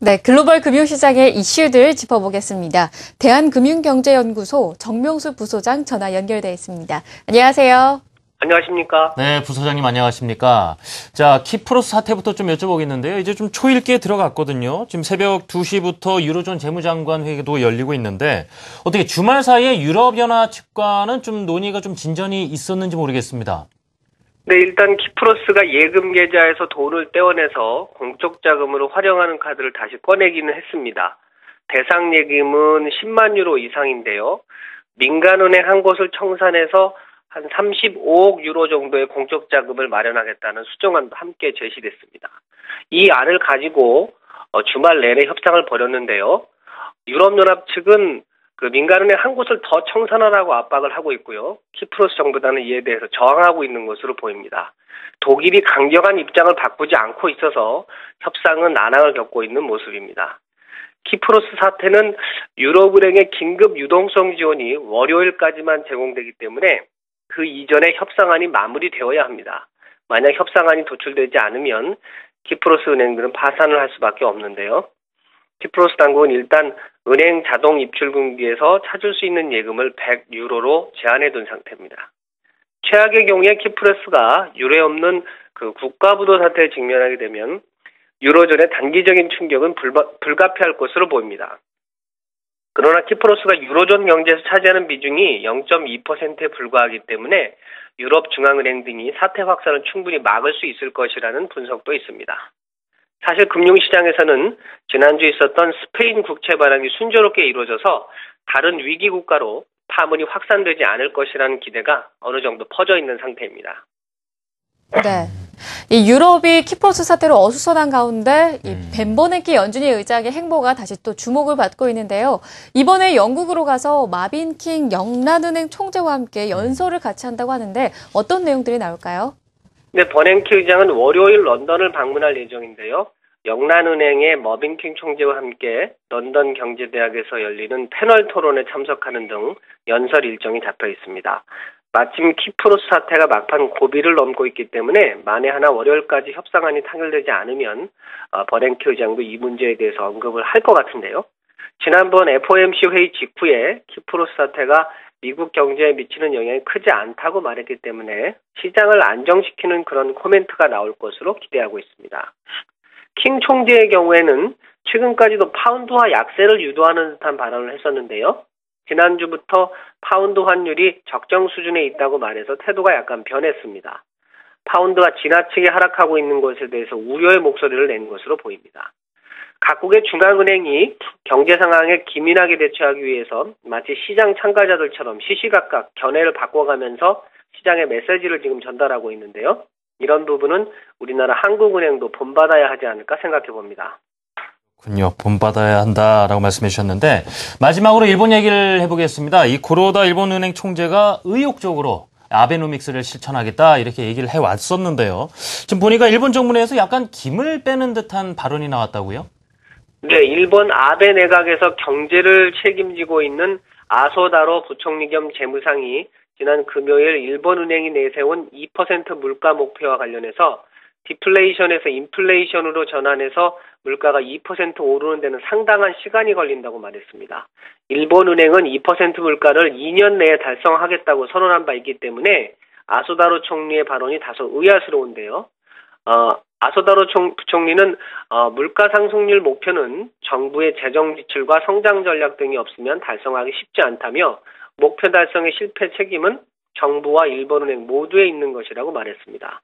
네, 글로벌 금융시장의 이슈들 짚어보겠습니다. 대한금융경제연구소 정명수 부소장 전화 연결돼 있습니다. 안녕하세요. 안녕하십니까? 네, 부소장님 안녕하십니까? 자, 키프로스 사태부터 좀 여쭤보겠는데요. 이제 좀 초읽기에 들어갔거든요. 지금 새벽 2시부터 유로존 재무장관 회의도 열리고 있는데 어떻게 주말 사이에 유럽연합 측과는 좀 논의가 좀 진전이 있었는지 모르겠습니다. 네, 일단 키프로스가 예금 계좌에서 돈을 떼어내서 공적 자금으로 활용하는 카드를 다시 꺼내기는 했습니다. 대상 예금은 10만 유로 이상인데요. 민간은행 한 곳을 청산해서 한 35억 유로 정도의 공적 자금을 마련하겠다는 수정안도 함께 제시됐습니다. 이 안을 가지고 주말 내내 협상을 벌였는데요. 유럽연합 측은 민간은행 한 곳을 더 청산하라고 압박을 하고 있고요. 키프로스 정부단은 이에 대해서 저항하고 있는 것으로 보입니다. 독일이 강경한 입장을 바꾸지 않고 있어서 협상은 난항을 겪고 있는 모습입니다. 키프로스 사태는 유럽은행의 긴급 유동성 지원이 월요일까지만 제공되기 때문에 그 이전에 협상안이 마무리되어야 합니다. 만약 협상안이 도출되지 않으면 키프로스 은행들은 파산을 할 수밖에 없는데요. 키프로스 당국은 일단 은행 자동 입출 금기에서 찾을 수 있는 예금을 100유로로 제한해둔 상태입니다. 최악의 경우에 키프로스가 유례 없는 국가부도 사태에 직면하게 되면 유로존의 단기적인 충격은 불가피할 것으로 보입니다. 그러나 키프로스가 유로존 경제에서 차지하는 비중이 0.2%에 불과하기 때문에 유럽 중앙은행 등이 사태 확산을 충분히 막을 수 있을 것이라는 분석도 있습니다. 사실 금융시장에서는 지난주 있었던 스페인 국채 발행이 순조롭게 이루어져서 다른 위기 국가로 파문이 확산되지 않을 것이라는 기대가 어느 정도 퍼져 있는 상태입니다. 네. 이 유럽이 키프로스 사태로 어수선한 가운데 이 벤버네키 연준위 의장의 행보가 다시 또 주목을 받고 있는데요. 이번에 영국으로 가서 마빈킹 영란은행 총재와 함께 연설을 같이 한다고 하는데 어떤 내용들이 나올까요? 네, 버냉키 의장은 월요일 런던을 방문할 예정인데요. 영란은행의 머빈킹 총재와 함께 런던 경제대학에서 열리는 패널 토론에 참석하는 등 연설 일정이 잡혀 있습니다. 마침 키프로스 사태가 막판 고비를 넘고 있기 때문에 만에 하나 월요일까지 협상안이 타결되지 않으면 버냉키 의장도 이 문제에 대해서 언급을 할 것 같은데요. 지난번 FOMC 회의 직후에 키프로스 사태가 미국 경제에 미치는 영향이 크지 않다고 말했기 때문에 시장을 안정시키는 그런 코멘트가 나올 것으로 기대하고 있습니다. 킹 총재의 경우에는 최근까지도 파운드화 약세를 유도하는 듯한 발언을 했었는데요. 지난주부터 파운드 환율이 적정 수준에 있다고 말해서 태도가 약간 변했습니다. 파운드가 지나치게 하락하고 있는 것에 대해서 우려의 목소리를 낸 것으로 보입니다. 각국의 중앙은행이 경제 상황에 기민하게 대처하기 위해서 마치 시장 참가자들처럼 시시각각 견해를 바꿔가면서 시장의 메시지를 지금 전달하고 있는데요. 이런 부분은 우리나라 한국은행도 본받아야 하지 않을까 생각해 봅니다. 그렇군요. 본받아야 한다라고 말씀해 주셨는데 마지막으로 일본 얘기를 해보겠습니다. 이 구로다 일본은행 총재가 의욕적으로 아베노믹스를 실천하겠다 이렇게 얘기를 해왔었는데요. 지금 보니까 일본 정부내에서 약간 김을 빼는 듯한 발언이 나왔다고요? 네, 일본 아베 내각에서 경제를 책임지고 있는 아소다로 부총리 겸 재무상이 지난 금요일 일본은행이 내세운 2% 물가 목표와 관련해서 디플레이션에서 인플레이션으로 전환해서 물가가 2% 오르는 데는 상당한 시간이 걸린다고 말했습니다. 일본은행은 2% 물가를 2년 내에 달성하겠다고 선언한 바 있기 때문에 아소다로 총리의 발언이 다소 의아스러운데요. 아소다로 부총리는 물가 상승률 목표는 정부의 재정 지출과 성장 전략 등이 없으면 달성하기 쉽지 않다며 목표 달성의 실패 책임은 정부와 일본은행 모두에 있는 것이라고 말했습니다.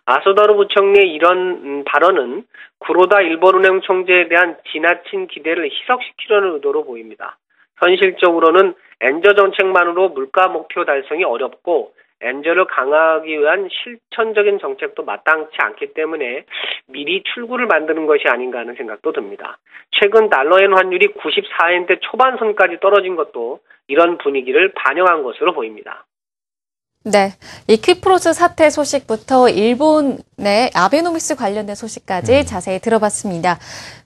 아소다로 부총리의 이런 발언은 구로다 일본은행 총재에 대한 지나친 기대를 희석시키려는 의도로 보입니다. 현실적으로는 엔저 정책만으로 물가 목표 달성이 어렵고 엔저를 강화하기 위한 실천적인 정책도 마땅치 않기 때문에 미리 출구를 만드는 것이 아닌가 하는 생각도 듭니다. 최근 달러엔 환율이 94엔대 초반선까지 떨어진 것도 이런 분위기를 반영한 것으로 보입니다. 네, 이 키프로스 사태 소식부터 일본의 아베노믹스 관련된 소식까지 자세히 들어봤습니다.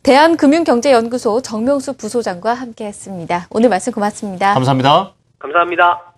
대한금융경제연구소 정명수 부소장과 함께했습니다. 오늘 말씀 고맙습니다. 감사합니다. 감사합니다.